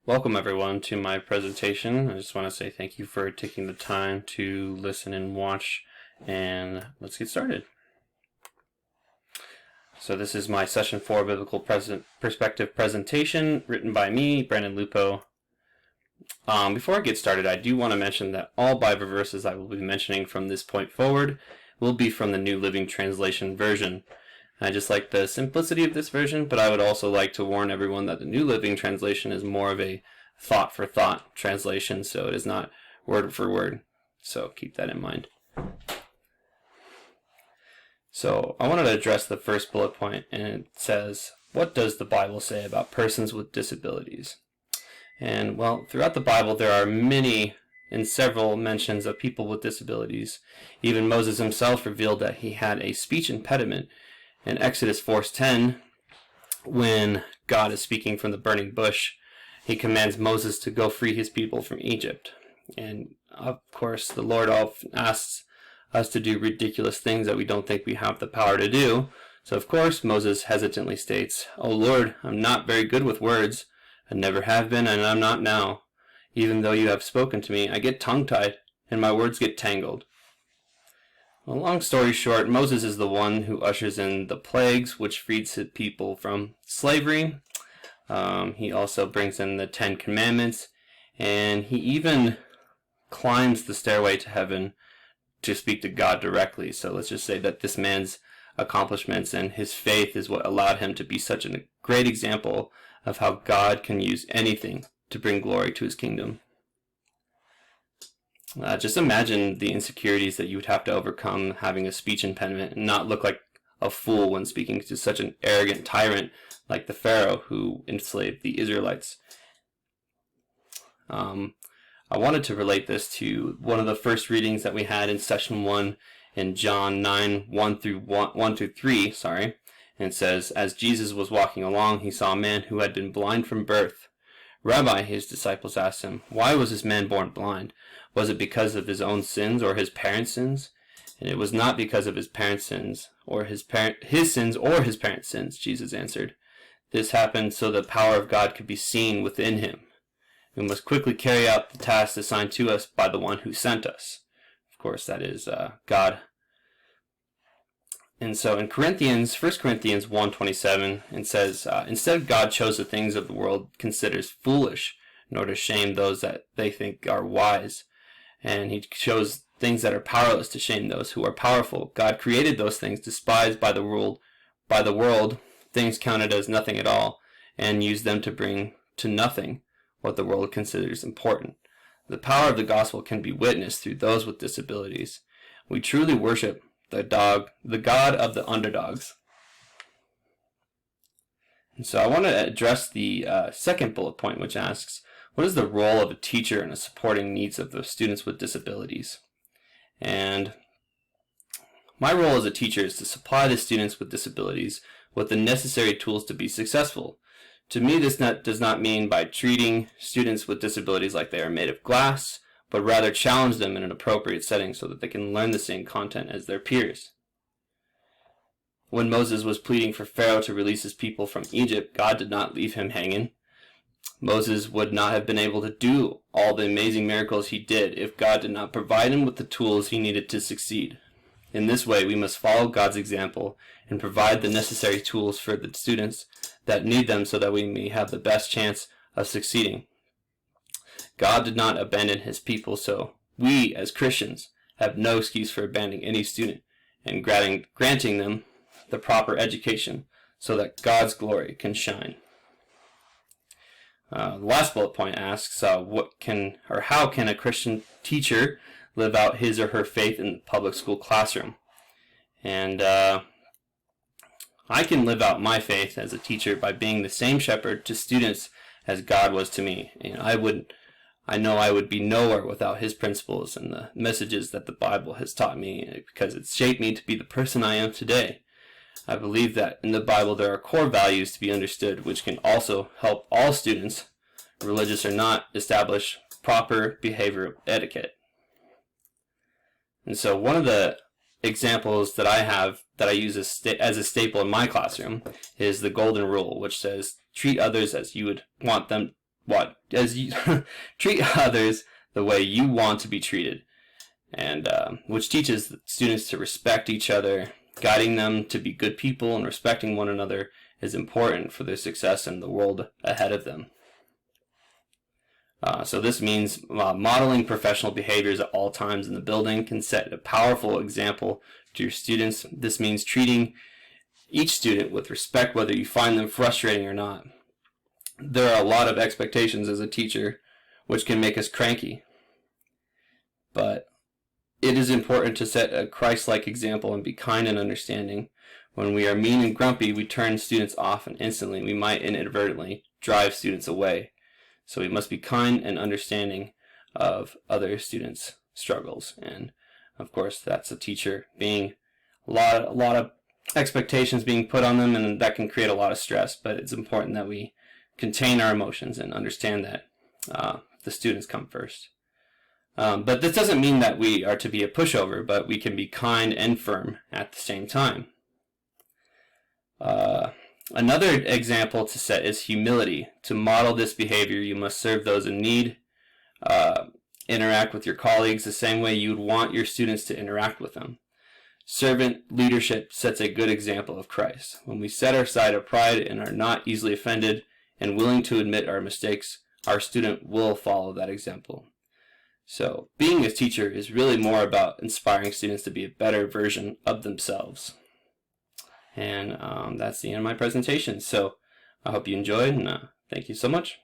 Welcome everyone to my presentation. I just want to say thank you for taking the time to listen and watch, and let's get started. So this is my Session 4 Biblical Perspective presentation written by me, Brandon Lupo. Before I get started, I do want to mention that all Bible verses I will be mentioning from this point forward will be from the New Living Translation version. I just like the simplicity of this version, but I would also like to warn everyone that the New Living Translation is more of a thought-for-thought translation, so it is not word for word. So keep that in mind. So I wanted to address the first bullet point, and it says, what does the Bible say about persons with disabilities? And well, throughout the Bible there are many and several mentions of people with disabilities. Even Moses himself revealed that he had a speech impediment. In Exodus 4:10, when God is speaking from the burning bush, he commands Moses to go free his people from Egypt. And of course, the Lord often asks us to do ridiculous things that we don't think we have the power to do. So of course, Moses hesitantly states, "Oh Lord, I'm not very good with words. I never have been, and I'm not now. Even though you have spoken to me, I get tongue-tied, and my words get tangled." Well, long story short, Moses is the one who ushers in the plagues, which frees his people from slavery. He also brings in the 10 Commandments, and he even climbs the stairway to heaven to speak to God directly. So let's just say that this man's accomplishments and his faith is what allowed him to be such a great example of how God can use anything to bring glory to his kingdom. Just imagine the insecurities that you would have to overcome having a speech impediment and not look like a fool when speaking to such an arrogant tyrant like the Pharaoh who enslaved the Israelites. I wanted to relate this to one of the first readings that we had in Session 1 in John 9, 1 through 3, and it says, "As Jesus was walking along, he saw a man who had been blind from birth. 'Rabbi,' his disciples asked him, 'why was this man born blind? Was it because of his own sins or his parents' sins?' And it was not because of his parents' sins, or his sins or his parents' sins," Jesus answered. "This happened so the power of God could be seen within him. We must quickly carry out the task assigned to us by the one who sent us." Of course, that is God. And so in 1 Corinthians 1:27, it says, "Instead God chose the things of the world considers foolish, in order to shame those that they think are wise. And he chose things that are powerless to shame those who are powerful. God created those things despised by the world, things counted as nothing at all, and used them to bring to nothing what the world considers important. The power of the gospel can be witnessed through those with disabilities. We truly worship the God of the underdogs." And so I want to address the second bullet point, which asks, what is the role of a teacher in supporting needs of the students with disabilities? And my role as a teacher is to supply the students with disabilities with the necessary tools to be successful. To me, this does not mean by treating students with disabilities like they are made of glass, but rather challenge them in an appropriate setting so that they can learn the same content as their peers. When Moses was pleading for Pharaoh to release his people from Egypt, God did not leave him hanging. Moses would not have been able to do all the amazing miracles he did if God did not provide him with the tools he needed to succeed. In this way, we must follow God's example and provide the necessary tools for the students that need them so that we may have the best chance of succeeding. God did not abandon his people, so we as Christians have no excuse for abandoning any student and granting them the proper education so that God's glory can shine. The last bullet point asks, how can a Christian teacher live out his or her faith in the public school classroom? And I can live out my faith as a teacher by being the same shepherd to students as God was to me. And I know I would be nowhere without his principles and the messages that the Bible has taught me, because it's shaped me to be the person I am today. I believe that in the Bible there are core values to be understood which can also help all students, religious or not, establish proper behavioral etiquette. And so one of the examples that I use as a staple in my classroom is the golden rule, which says, treat others as you would want them as you treat others the way you want to be treated, and which teaches students to respect each other. Guiding them to be good people and respecting one another is important for their success in the world ahead of them. So this means modeling professional behaviors at all times in the building can set a powerful example to your students. This means treating each student with respect, whether you find them frustrating or not. There are a lot of expectations as a teacher, which can make us cranky. But it is important to set a Christ-like example and be kind and understanding. When we are mean and grumpy, we turn students off, and instantly we might inadvertently drive students away. So we must be kind and understanding of other students' struggles. And of course, that's a teacher being a lot of expectations being put on them, and that can create a lot of stress. But it's important that we contain our emotions and understand that the students come first. But this doesn't mean that we are to be a pushover, but we can be kind and firm at the same time. Another example to set is humility. To model this behavior, you must serve those in need, interact with your colleagues the same way you would want your students to interact with them. Servant leadership sets a good example of Christ. When we set aside our pride and are not easily offended and willing to admit our mistakes, our student will follow that example. So being a teacher is really more about inspiring students to be a better version of themselves. And that's the end of my presentation. So I hope you enjoyed, and thank you so much.